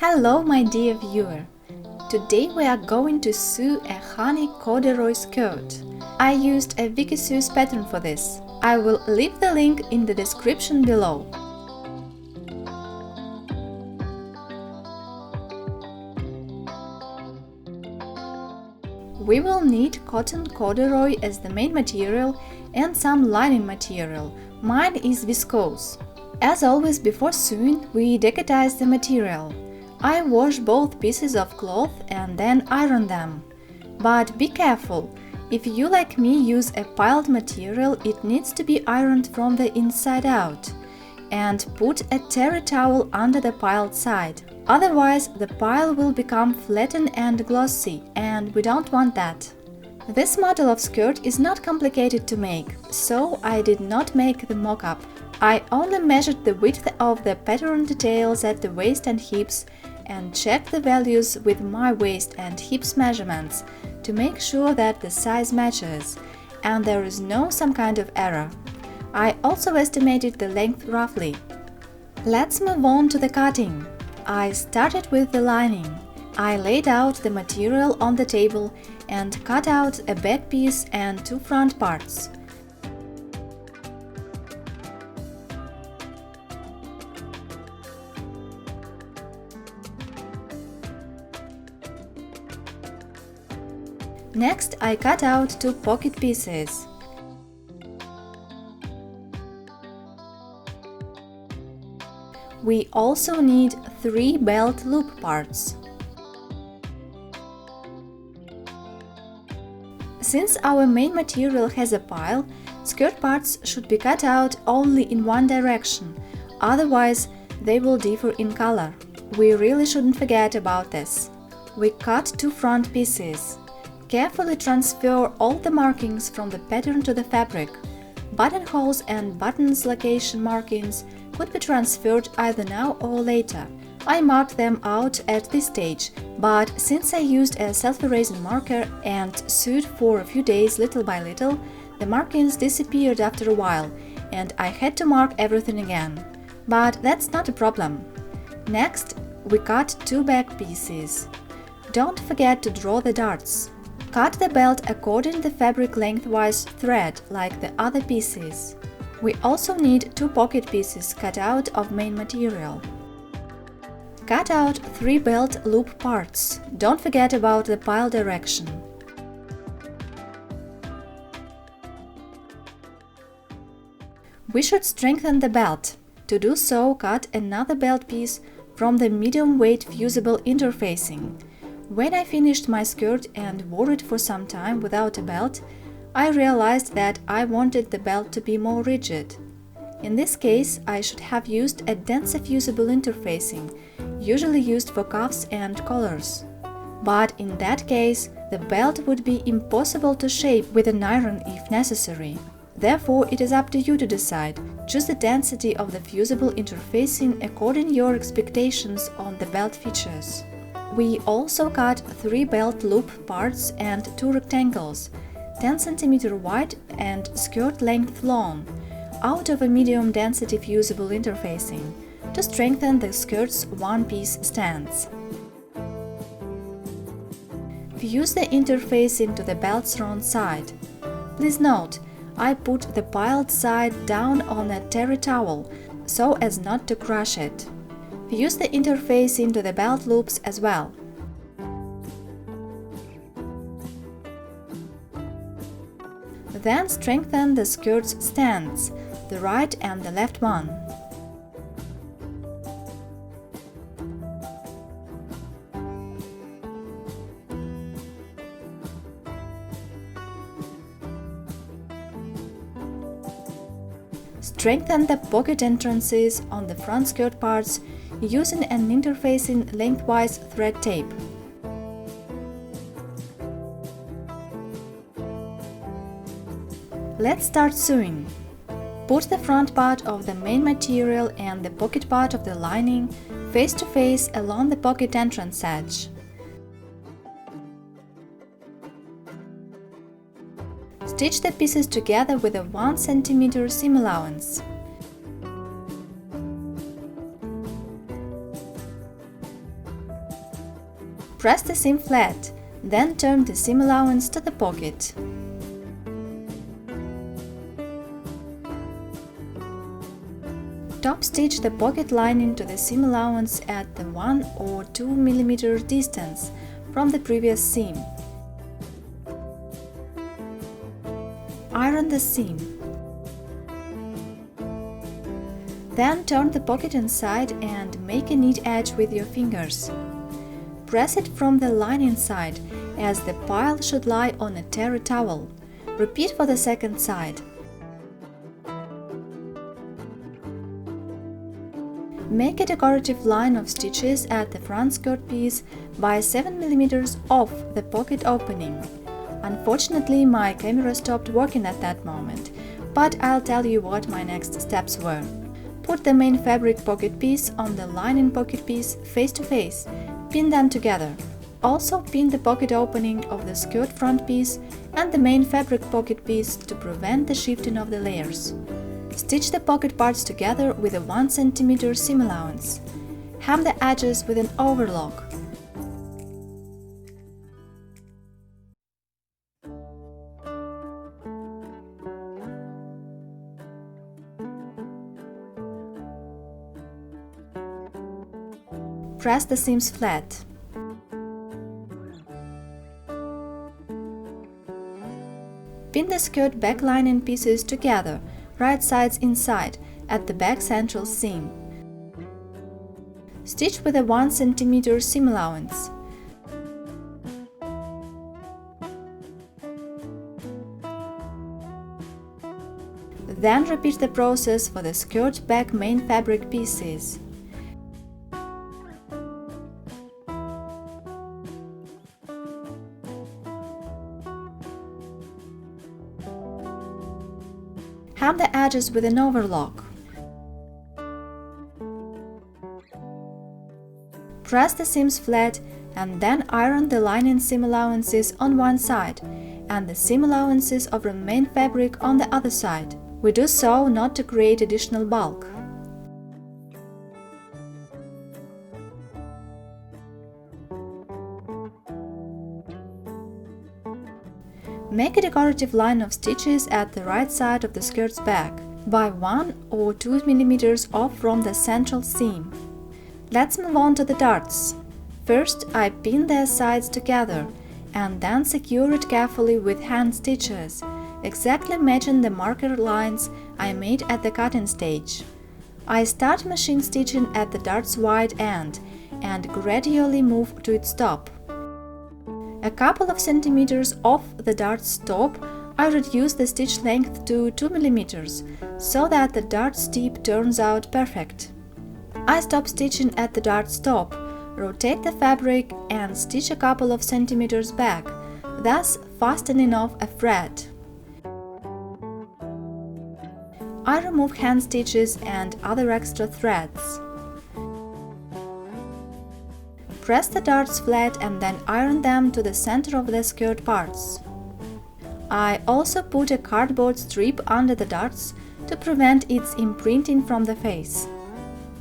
Hello, my dear viewer! Today we are going to sew a honey corduroy skirt. I used a Wikissews pattern for this. I will leave the link in the description below. We will need cotton corduroy as the main material and some lining material. Mine is viscose. As always, before sewing, we decotize the material. I wash both pieces of cloth and then iron them. But be careful, if you like me use a piled material, it needs to be ironed from the inside out. And put a terry towel under the piled side. Otherwise, the pile will become flattened and glossy, and we don't want that. This model of skirt is not complicated to make, so I did not make the mock-up. I only measured the width of the pattern details at the waist and hips and checked the values with my waist and hips measurements to make sure that the size matches and there is no some kind of error. I also estimated the length roughly. Let's move on to the cutting. I started with the lining. I laid out the material on the table and cut out a back piece and two front parts. Next, I cut out two pocket pieces. We also need three belt loop parts. Since our main material has a pile, skirt parts should be cut out only in one direction, otherwise they will differ in color. We really shouldn't forget about this. We cut two front pieces. Carefully transfer all the markings from the pattern to the fabric. Buttonholes and buttons location markings could be transferred either now or later. I marked them out at this stage, but since I used a self-erasing marker and sewed for a few days little by little, the markings disappeared after a while, and I had to mark everything again. But that's not a problem. Next, we cut two back pieces. Don't forget to draw the darts. Cut the belt according to the fabric lengthwise thread, like the other pieces. We also need two pocket pieces cut out of main material. Cut out three belt loop parts. Don't forget about the pile direction. We should strengthen the belt. To do so, cut another belt piece from the medium-weight fusible interfacing. When I finished my skirt and wore it for some time without a belt, I realized that I wanted the belt to be more rigid. In this case, I should have used a denser fusible interfacing, usually used for cuffs and collars. But in that case, the belt would be impossible to shape with an iron if necessary. Therefore, it is up to you to decide. Choose the density of the fusible interfacing according to your expectations on the belt features. We also cut three belt loop parts and two rectangles, 10 cm wide and skirt length long, out of a medium density fusible interfacing, to strengthen the skirt's one-piece stance. Fuse the interfacing to the belt's front side. Please note, I put the piled side down on a terry towel so as not to crush it. Fuse the interfacing to the belt loops as well. Then strengthen the skirt's stance, the right and the left one. Strengthen the pocket entrances on the front skirt parts using an interfacing lengthwise thread tape. Let's start sewing. Put the front part of the main material and the pocket part of the lining face to face along the pocket entrance edge. Stitch the pieces together with a 1 cm seam allowance. Press the seam flat, then turn the seam allowance to the pocket. Top stitch the pocket lining to the seam allowance at the 1 or 2 mm distance from the previous seam. Iron the seam. Then turn the pocket inside and make a neat edge with your fingers. Press it from the lining side, as the pile should lie on a terry towel. Repeat for the second side. Make a decorative line of stitches at the front skirt piece by 7 mm off the pocket opening. Unfortunately, my camera stopped working at that moment, but I'll tell you what my next steps were. Put the main fabric pocket piece on the lining pocket piece face to face. Pin them together. Also pin the pocket opening of the skirt front piece and the main fabric pocket piece to prevent the shifting of the layers. Stitch the pocket parts together with a 1 cm seam allowance. Hem the edges with an overlock. Press the seams flat. Pin the skirt back lining pieces together, right sides inside, at the back central seam. Stitch with a 1 cm seam allowance. Then repeat the process for the skirt back main fabric pieces. Hem the edges with an overlock. Press the seams flat and then iron the lining seam allowances on one side and the seam allowances of the main fabric on the other side. We do so not to create additional bulk. Make a decorative line of stitches at the right side of the skirt's back, by 1 or 2 mm off from the central seam. Let's move on to the darts. First, I pin their sides together and then secure it carefully with hand stitches, exactly matching the marker lines I made at the cutting stage. I start machine stitching at the dart's wide end and gradually move to its top. A couple of centimeters off the dart's top, I reduce the stitch length to 2 mm, so that the dart's tip turns out perfect. I stop stitching at the dart's top, rotate the fabric and stitch a couple of centimeters back, thus fastening off a thread. I remove hand stitches and other extra threads. Press the darts flat and then iron them to the center of the skirt parts. I also put a cardboard strip under the darts to prevent its imprinting from the face.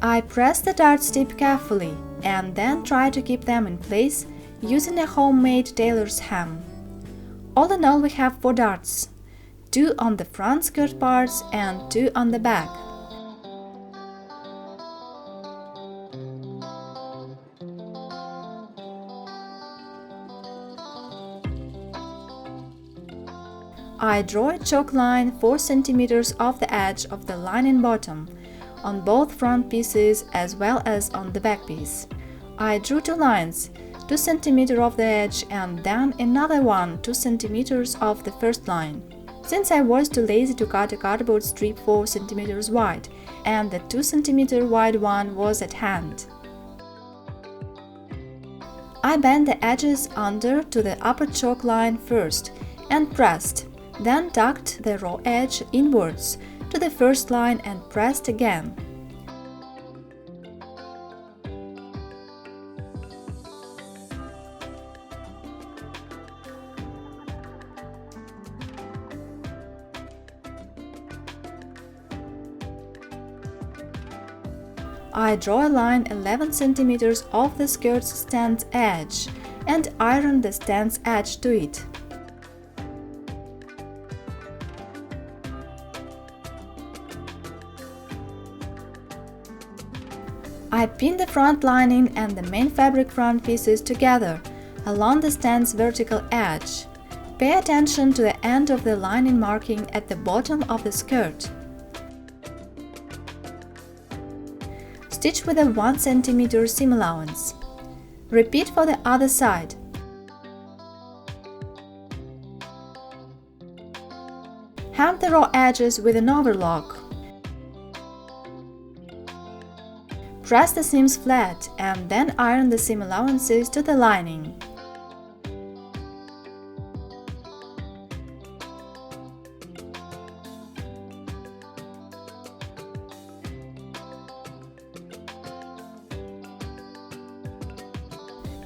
I press the darts tip carefully and then try to keep them in place using a homemade tailor's hem. All in all, we have 4 darts, 2 on the front skirt parts and 2 on the back. I draw a chalk line 4 cm off the edge of the lining bottom, on both front pieces as well as on the back piece. I drew 2 lines, 2 cm off the edge and then another one 2 cm off the first line. Since I was too lazy to cut a cardboard strip 4 cm wide, and the 2 cm wide one was at hand. I bent the edges under to the upper chalk line first and pressed, then tucked the raw edge inwards to the first line and pressed again. I draw a line 11 cm off the skirt's stance edge and iron the stance edge to it. I pin the front lining and the main fabric front pieces together along the stance vertical edge. Pay attention to the end of the lining marking at the bottom of the skirt. Stitch with a 1 cm seam allowance. Repeat for the other side. Hem the raw edges with an overlock. Press the seams flat and then iron the seam allowances to the lining.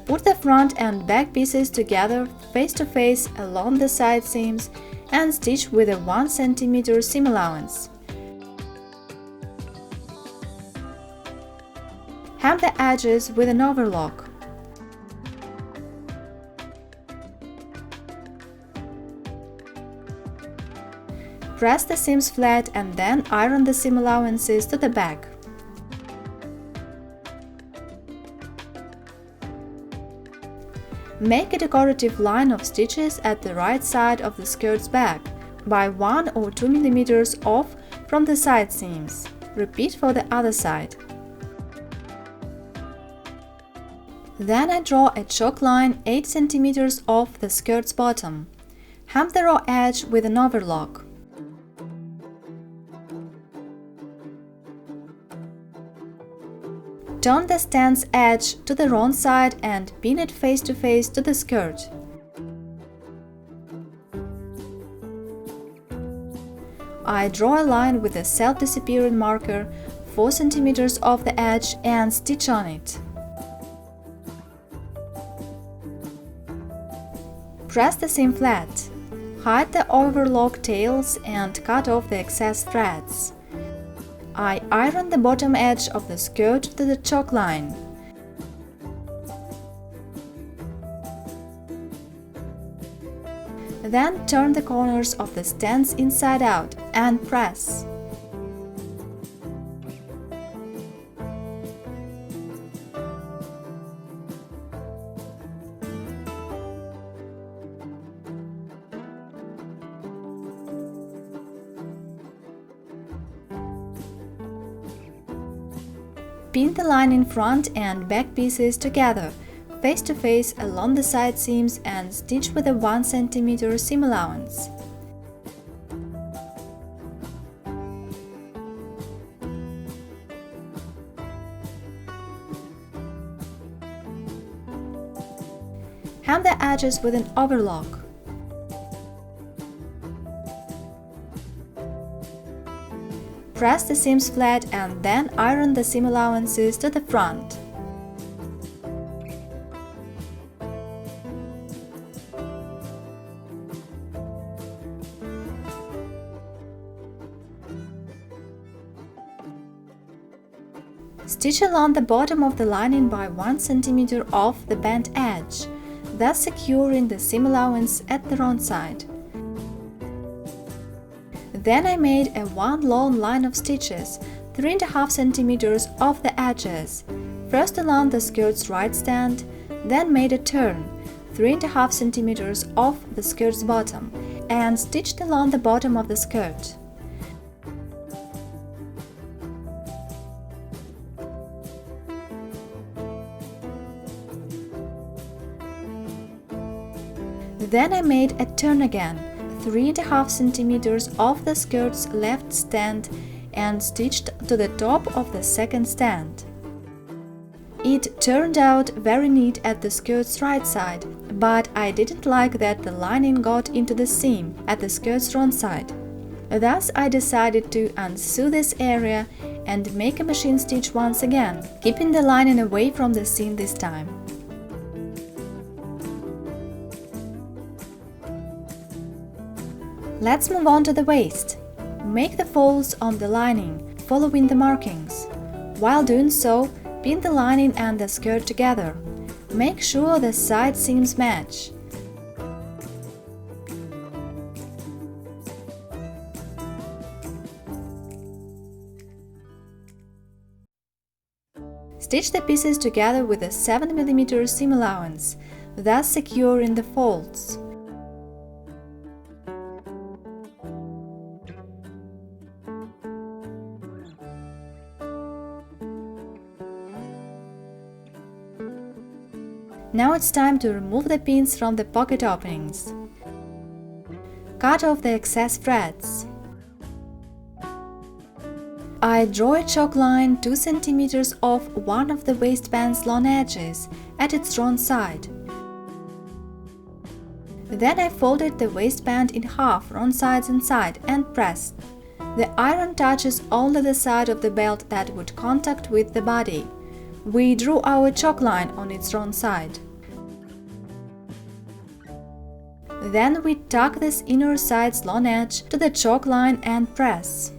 Put the front and back pieces together face to face along the side seams and stitch with a 1 cm seam allowance. Hem the edges with an overlock. Press the seams flat and then iron the seam allowances to the back. Make a decorative line of stitches at the right side of the skirt's back, by 1 or 2 mm off from the side seams. Repeat for the other side. Then I draw a chalk line 8 cm off the skirt's bottom. Hem the raw edge with an overlock. Turn the stance edge to the wrong side and pin it face to face to the skirt. I draw a line with a self-disappearing marker 4 cm off the edge and stitch on it. Press the seam flat. Hide the overlock tails and cut off the excess threads. I iron the bottom edge of the skirt to the chalk line. Then turn the corners of the stance inside out and press. Pin the lining front and back pieces together, face to face along the side seams and stitch with a 1 cm seam allowance. Hem the edges with an overlock. Press the seams flat and then iron the seam allowances to the front. Stitch along the bottom of the lining by 1 cm off the bent edge, thus securing the seam allowance at the wrong side. Then I made a one long line of stitches, 3.5 cm off the edges, first along the skirt's right stand, then made a turn, 3.5 cm off the skirt's bottom, and stitched along the bottom of the skirt. Then I made a turn again, 3.5 cm off the skirt's left stand and stitched to the top of the second stand. It turned out very neat at the skirt's right side, but I didn't like that the lining got into the seam at the skirt's wrong side. Thus I decided to unsew this area and make a machine stitch once again, keeping the lining away from the seam this time. Let's move on to the waist. Make the folds on the lining, following the markings. While doing so, pin the lining and the skirt together. Make sure the side seams match. Stitch the pieces together with a 7 mm seam allowance, thus securing the folds. Now it's time to remove the pins from the pocket openings. Cut off the excess threads. I draw a chalk line 2 cm off one of the waistband's long edges at its wrong side. Then I folded the waistband in half, wrong sides inside, and pressed. The iron touches only the side of the belt that would contact with the body. We drew our chalk line on its wrong side. Then we tuck this inner side's long edge to the chalk line and press.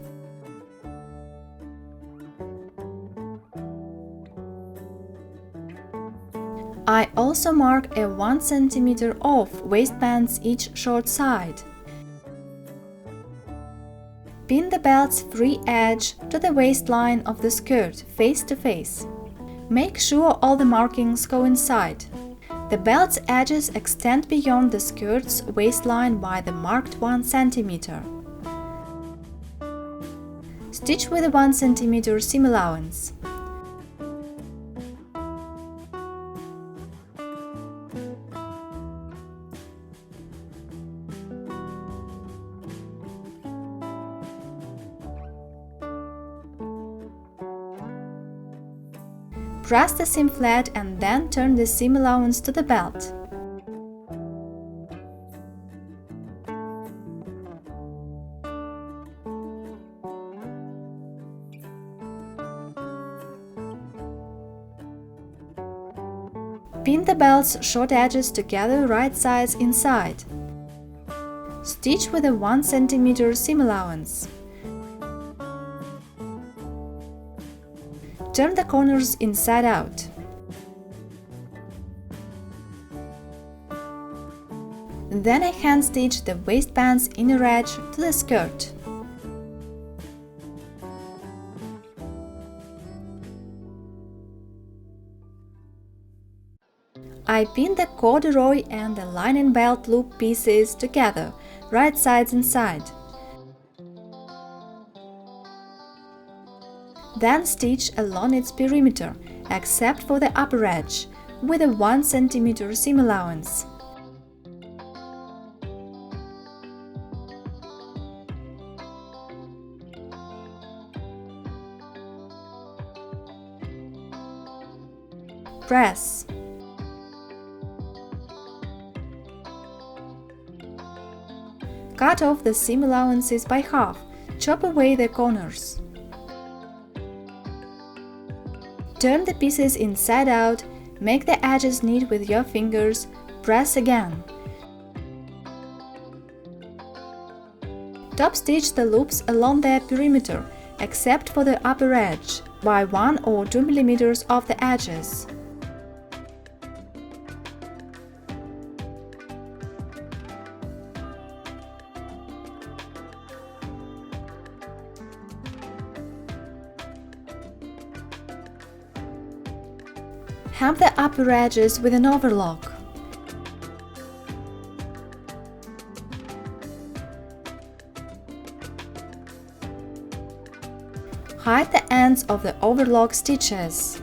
I also mark a 1 cm off waistband's each short side. Pin the belt's free edge to the waistline of the skirt face to face. Make sure all the markings coincide. The belt's edges extend beyond the skirt's waistline by the marked 1 cm. Stitch with a 1 cm seam allowance. Press the seam flat and then turn the seam allowance to the belt. Pin the belt's short edges together right sides inside. Stitch with a 1 cm seam allowance. Turn the corners inside out. Then I hand stitch the waistband's inner edge to the skirt. I pin the corduroy and the lining belt loop pieces together, right sides inside. Then stitch along its perimeter, except for the upper edge, with a 1 cm seam allowance. Press. Cut off the seam allowances by half, chop away the corners. Turn the pieces inside out, make the edges neat with your fingers, press again. Top stitch the loops along the perimeter, except for the upper edge, by 1 or 2 mm off the edges. Hem the upper edges with an overlock. Hide the ends of the overlock stitches.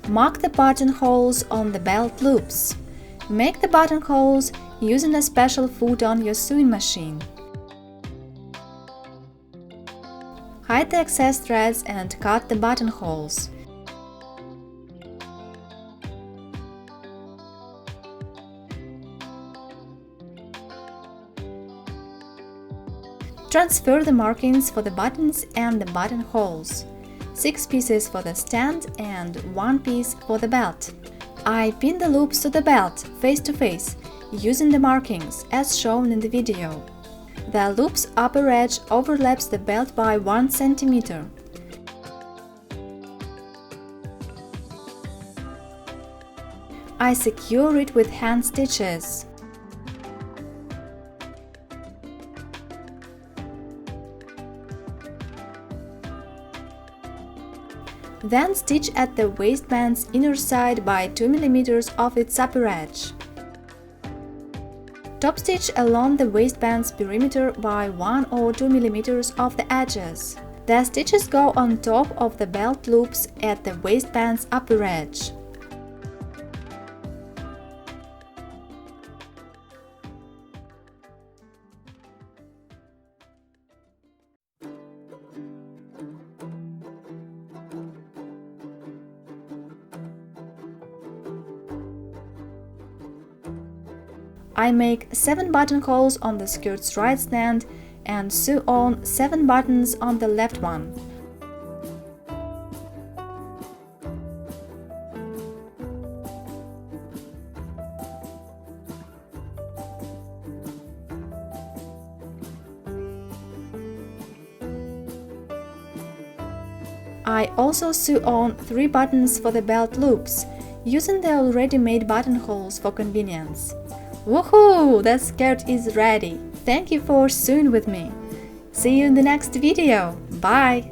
Mark the buttonholes on the belt loops. Make the buttonholes using a special foot on your sewing machine. Hide the excess threads and cut the buttonholes. Transfer the markings for the buttons and the buttonholes. 6 pieces for the stand and 1 piece for the belt. I pin the loops to the belt face to face, using the markings as shown in the video. The loop's upper edge overlaps the belt by 1 cm. I secure it with hand stitches. Then stitch at the waistband's inner side by 2 mm of its upper edge. Top stitch along the waistband's perimeter by 1 or 2 mm of the edges. The stitches go on top of the belt loops at the waistband's upper edge. I make 7 buttonholes on the skirt's right stand and sew on 7 buttons on the left one. I also sew on 3 buttons for the belt loops, using the already made buttonholes for convenience. Woohoo! The skirt is ready! Thank you for sewing with me! See you in the next video! Bye!